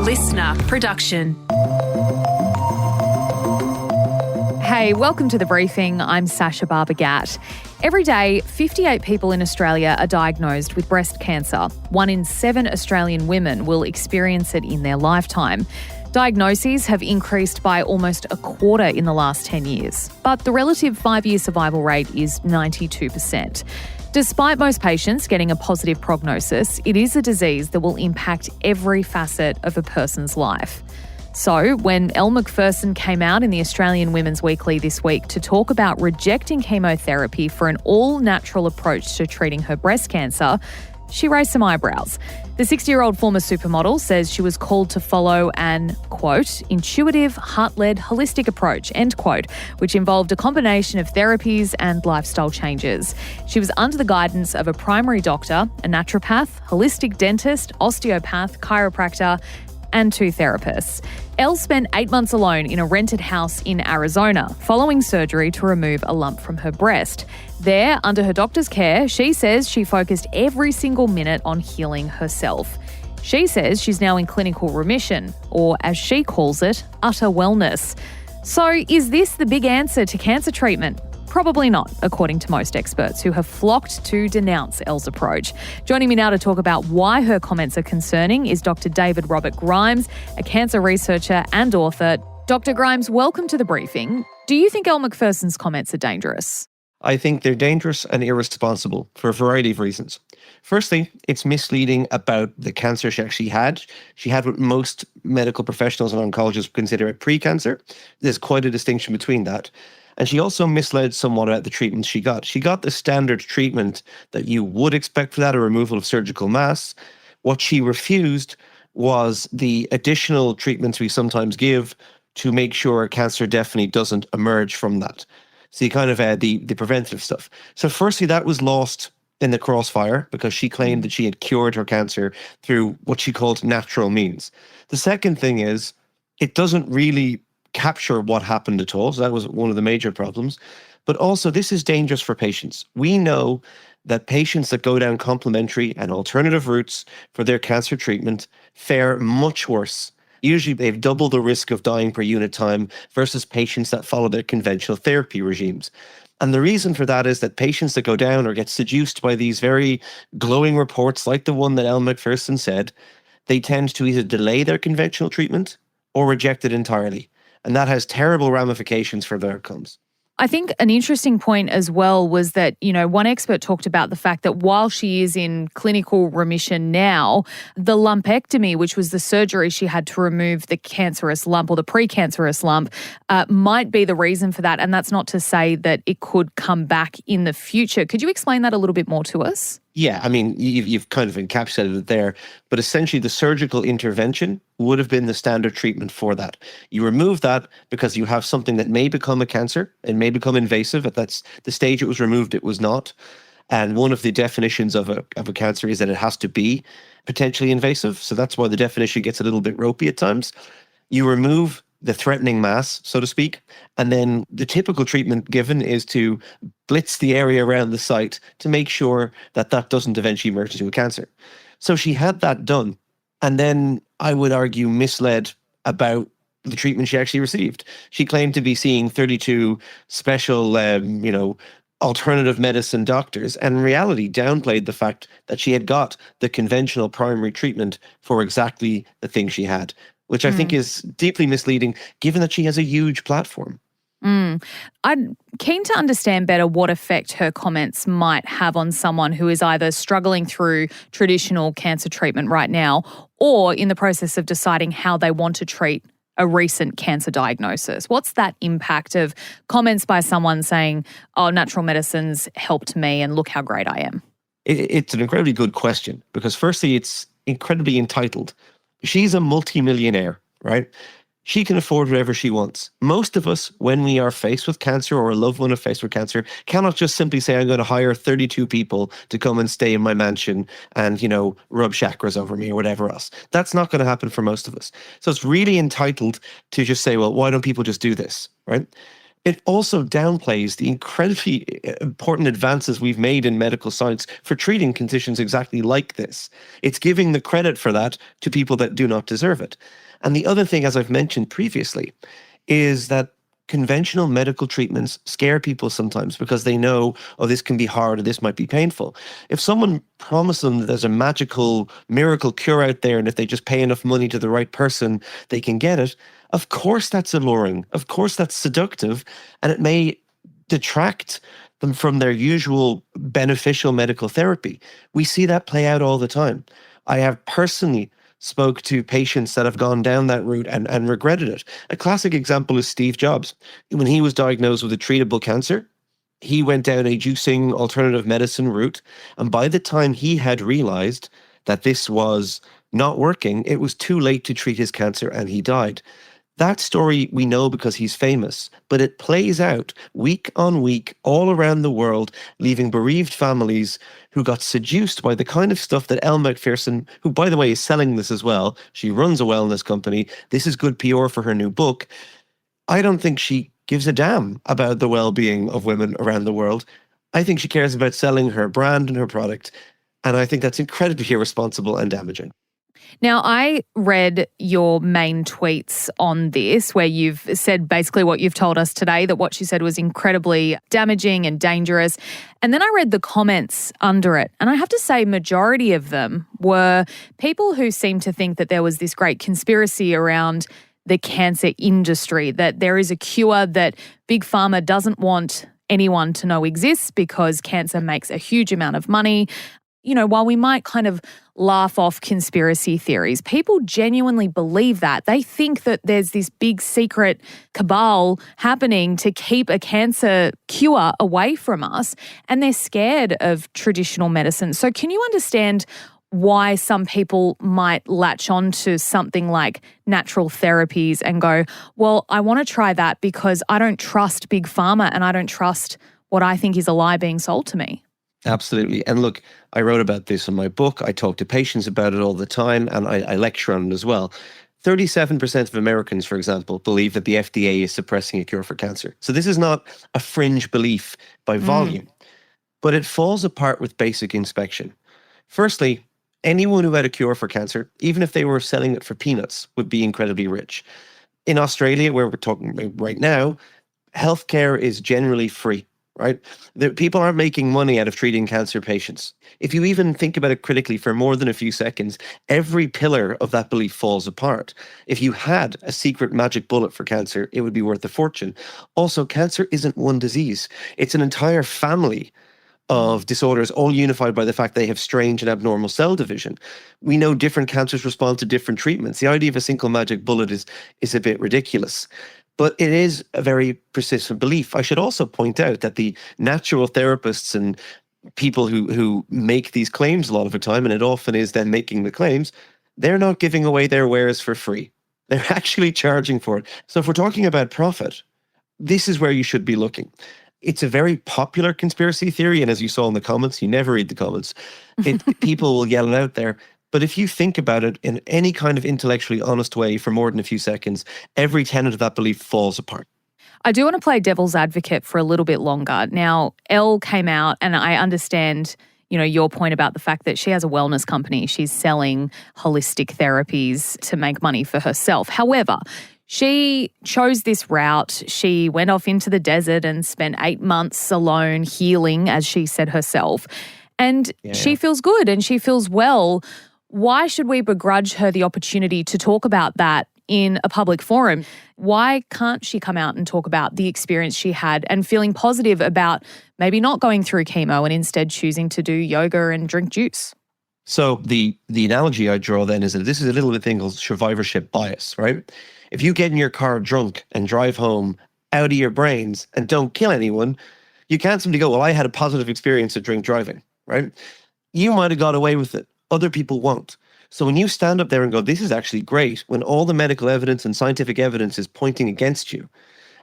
listener production. Hey, welcome to The Briefing. I'm Sacha Barbour Gatt. Every day, 58 people in Australia are diagnosed with breast cancer. 1 in 7 Australian women will experience it in their lifetime. Diagnoses have increased by almost a quarter in the last 10 years, but the relative 5-year survival rate is 92%. Despite most patients getting a positive prognosis, it is a disease that will impact every facet of a person's life. So, when Elle Macpherson came out in the Australian Women's Weekly this week to talk about rejecting chemotherapy for an all-natural approach to treating her breast cancer, she raised some eyebrows. The 60-year-old former supermodel says she was called to follow an, quote, intuitive, heart-led, holistic approach, end quote, which involved a combination of therapies and lifestyle changes. She was under the guidance of a primary doctor, a naturopath, holistic dentist, osteopath, chiropractor, and 2 therapists. Elle spent 8 months alone in a rented house in Arizona following surgery to remove a lump from her breast. There, under her doctor's care, she says she focused every single minute on healing herself. She says she's now in clinical remission, or as she calls it, utter wellness. So is this the big answer to cancer treatment? Probably not, according to most experts who have flocked to denounce Elle's approach. Joining me now to talk about why her comments are concerning is Dr. David Robert Grimes, a cancer researcher and author. Dr. Grimes, welcome to The Briefing. Do you think Elle Macpherson's comments are dangerous? I think they're dangerous and irresponsible for a variety of reasons. Firstly, it's misleading about the cancer she actually had. She had what most medical professionals and oncologists consider a pre-cancer. There's quite a distinction between that. And she also misled somewhat about the treatment she got. She got the standard treatment that you would expect for that, a removal of surgical mass. What she refused was the additional treatments we sometimes give to make sure cancer definitely doesn't emerge from that. So you kind of the preventative stuff. So firstly, that was lost in the crossfire because she claimed that she had cured her cancer through what she called natural means. The second thing is it doesn't really capture what happened at all. So that was one of the major problems. But also this is dangerous for patients. We know that patients that go down complementary and alternative routes for their cancer treatment fare much worse. Usually they've double the risk of dying per unit time versus patients that follow their conventional therapy regimes. And the reason for that is that patients that go down or get seduced by these very glowing reports like the one that Elle Macpherson said, they tend to either delay their conventional treatment or reject it entirely. And that has terrible ramifications for their outcomes. I think an interesting point as well was that, one expert talked about the fact that while she is in clinical remission now, the lumpectomy, which was the surgery she had to remove the cancerous lump or the precancerous lump, might be the reason for that. And that's not to say that it could come back in the future. Could you explain that a little bit more to us? Yeah, I mean, you've kind of encapsulated it there, but essentially the surgical intervention would have been the standard treatment for that. You remove that because you have something that may become a cancer and may become invasive. At that's the stage it was removed, it was not. And one of the definitions of a cancer is that it has to be potentially invasive. So that's why the definition gets a little bit ropey at times. You remove the threatening mass, so to speak. And then the typical treatment given is to blitz the area around the site to make sure that that doesn't eventually merge into a cancer. So she had that done. And then I would argue misled about the treatment she actually received. She claimed to be seeing 32 special, alternative medicine doctors, and in reality downplayed the fact that she had got the conventional primary treatment for exactly the thing she had, which I think is deeply misleading given that she has a huge platform. I'm keen to understand better what effect her comments might have on someone who is either struggling through traditional cancer treatment right now or in the process of deciding how they want to treat a recent cancer diagnosis. What's that impact of comments by someone saying, oh, natural medicine's helped me and look how great I am? It's an incredibly good question because firstly, it's incredibly entitled. She's a multimillionaire, right? She can afford whatever she wants. Most of us, when we are faced with cancer or a loved one is faced with cancer, cannot just simply say, I'm going to hire 32 people to come and stay in my mansion and, rub chakras over me or whatever else. That's not going to happen for most of us. So it's really entitled to just say, well, why don't people just do this, right? It also downplays the incredibly important advances we've made in medical science for treating conditions exactly like this. It's giving the credit for that to people that do not deserve it. And the other thing, as I've mentioned previously, is that conventional medical treatments scare people sometimes because they know, oh, this can be hard or this might be painful. If someone promised them that there's a magical miracle cure out there and if they just pay enough money to the right person, they can get it, of course that's alluring. Of course that's seductive, and it may detract them from their usual beneficial medical therapy. We see that play out all the time. I have personally spoke to patients that have gone down that route and regretted it. A classic example is Steve Jobs. When he was diagnosed with a treatable cancer, he went down a juicing alternative medicine route. And by the time he had realized that this was not working, it was too late to treat his cancer and he died. That story we know because he's famous, but it plays out week on week all around the world, leaving bereaved families who got seduced by the kind of stuff that Elle Macpherson, who by the way is selling this as well, she runs a wellness company, this is good PR for her new book. I don't think she gives a damn about the well-being of women around the world. I think she cares about selling her brand and her product, and I think that's incredibly irresponsible and damaging. Now, I read your main tweets on this where you've said basically what you've told us today, that what she said was incredibly damaging and dangerous. And then I read the comments under it. And I have to say majority of them were people who seemed to think that there was this great conspiracy around the cancer industry, that there is a cure that Big Pharma doesn't want anyone to know exists because cancer makes a huge amount of money. You know, while we might kind of laugh off conspiracy theories, people genuinely believe that. They think that there's this big secret cabal happening to keep a cancer cure away from us, and they're scared of traditional medicine. So can you understand why some people might latch on to something like natural therapies and go, well, I want to try that because I don't trust Big Pharma and I don't trust what I think is a lie being sold to me? Absolutely. And look, I wrote about this in my book. I talk to patients about it all the time, and I lecture on it as well. 37% of Americans, for example, believe that the FDA is suppressing a cure for cancer. So this is not a fringe belief by volume, but it falls apart with basic inspection. Firstly, anyone who had a cure for cancer, even if they were selling it for peanuts, would be incredibly rich. In Australia, where we're talking right now, healthcare is generally free. Right? People aren't making money out of treating cancer patients. If you even think about it critically for more than a few seconds, every pillar of that belief falls apart. If you had a secret magic bullet for cancer, it would be worth a fortune. Also, cancer isn't one disease. It's an entire family of disorders, all unified by the fact they have strange and abnormal cell division. We know different cancers respond to different treatments. The idea of a single magic bullet is a bit ridiculous. But it is a very persistent belief. I should also point out that the natural therapists and people who make these claims a lot of the time, and it often is them making the claims, they're not giving away their wares for free. They're actually charging for it. So if we're talking about profit, this is where you should be looking. It's a very popular conspiracy theory, and as you saw in the comments, you never read the comments. People will yell it out there. But if you think about it in any kind of intellectually honest way for more than a few seconds, every tenet of that belief falls apart. I do want to play devil's advocate for a little bit longer. Now, Elle came out, and I understand, you know, your point about the fact that she has a wellness company. She's selling holistic therapies to make money for herself. However, she chose this route. She went off into the desert and spent 8 months alone healing, as she said herself. And she feels good and she feels well. Why should we begrudge her the opportunity to talk about that in a public forum? Why can't she come out and talk about the experience she had and feeling positive about maybe not going through chemo and instead choosing to do yoga and drink juice? So the analogy I draw then is that this is a little bit thing called survivorship bias, right? If you get in your car drunk and drive home out of your brains and don't kill anyone, you can't simply go, well, I had a positive experience of drink driving, right? You might have got away with it. Other people won't. So when you stand up there and go, this is actually great, when all the medical evidence and scientific evidence is pointing against you,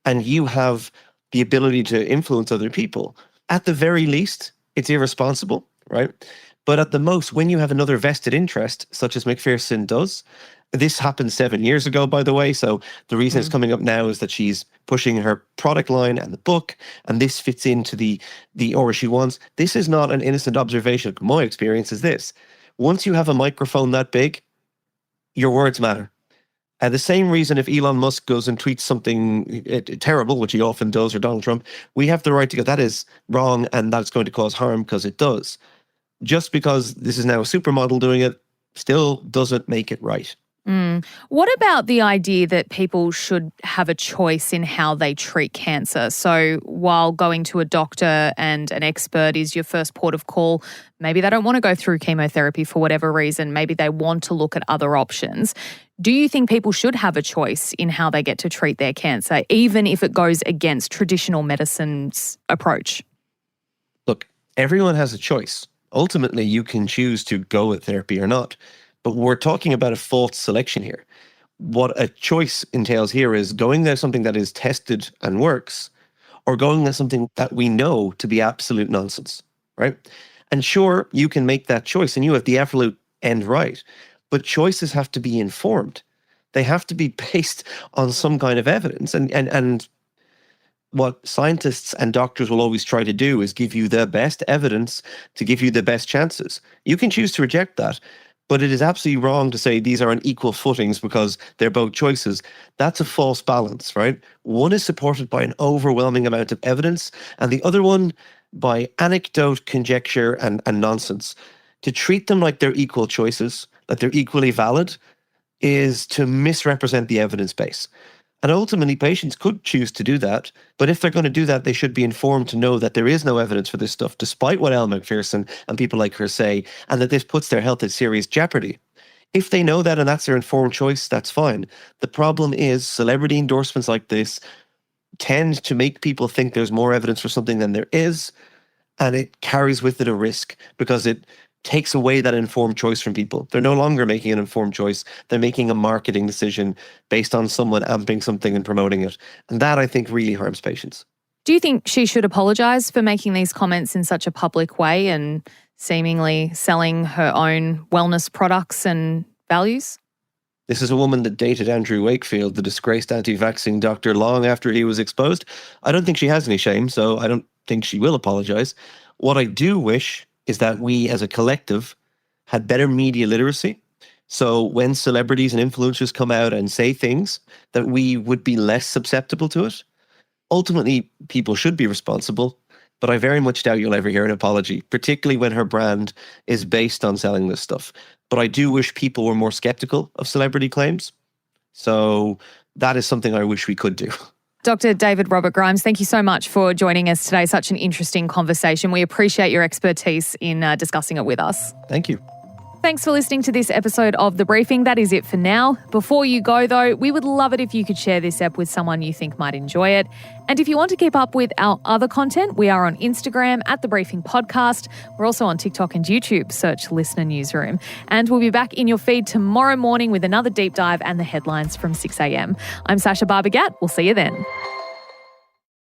and you have the ability to influence other people, at the very least, it's irresponsible, right? But at the most, when you have another vested interest, such as Macpherson does, This happened 7 years ago, by the way. So the reason it's coming up now is that she's pushing her product line and the book, and this fits into the aura she wants. This is not an innocent observation. My experience is this. Once you have a microphone that big, your words matter. The same reason if Elon Musk goes and tweets something terrible, which he often does, or Donald Trump, we have the right to go, that is wrong and that's going to cause harm, because it does. Just because this is now a supermodel doing it still doesn't make it right. What about the idea that people should have a choice in how they treat cancer? So while going to a doctor and an expert is your first port of call, maybe they don't want to go through chemotherapy for whatever reason. Maybe they want to look at other options. Do you think people should have a choice in how they get to treat their cancer, even if it goes against traditional medicine's approach? Look, everyone has a choice. Ultimately, you can choose to go with therapy or not. But we're talking about a false selection here. What a choice entails here is going with something that is tested and works, or going with something that we know to be absolute nonsense, right? And sure, you can make that choice and you have the absolute end right, but choices have to be informed. They have to be based on some kind of evidence. And what scientists and doctors will always try to do is give you the best evidence to give you the best chances. You can choose to reject that, but it is absolutely wrong to say these are on equal footings because they're both choices. That's a false balance, right? One is supported by an overwhelming amount of evidence, and the other one by anecdote, conjecture, and nonsense. To treat them like they're equal choices, that they're equally valid, is to misrepresent the evidence base. And ultimately, patients could choose to do that. But if they're going to do that, they should be informed to know that there is no evidence for this stuff, despite what Elle Macpherson and people like her say, and that this puts their health at serious jeopardy. If they know that and that's their informed choice, that's fine. The problem is celebrity endorsements like this tend to make people think there's more evidence for something than there is, and it carries with it a risk because it takes away that informed choice from people. They're no longer making an informed choice. They're making a marketing decision based on someone amping something and promoting it. And that, I think, really harms patients. Do you think she should apologise for making these comments in such a public way and seemingly selling her own wellness products and values? This is a woman that dated Andrew Wakefield, the disgraced anti-vaxxing doctor, long after he was exposed. I don't think she has any shame, so I don't think she will apologise. What I do wish is that we as a collective had better media literacy. So when celebrities and influencers come out and say things, that we would be less susceptible to it. Ultimately, people should be responsible, but I very much doubt you'll ever hear an apology, particularly when her brand is based on selling this stuff. But I do wish people were more skeptical of celebrity claims. So that is something I wish we could do. Dr. David Robert Grimes, thank you so much for joining us today. Such an interesting conversation. We appreciate your expertise in discussing it with us. Thank you. Thanks for listening to this episode of The Briefing. That is it for now. Before you go, though, we would love it if you could share this app with someone you think might enjoy it. And if you want to keep up with our other content, we are on Instagram at The Briefing Podcast. We're also on TikTok and YouTube. Search Listener Newsroom. And we'll be back in your feed tomorrow morning with another deep dive and the headlines from 6 a.m. I'm Sacha Barbour Gatt. We'll see you then.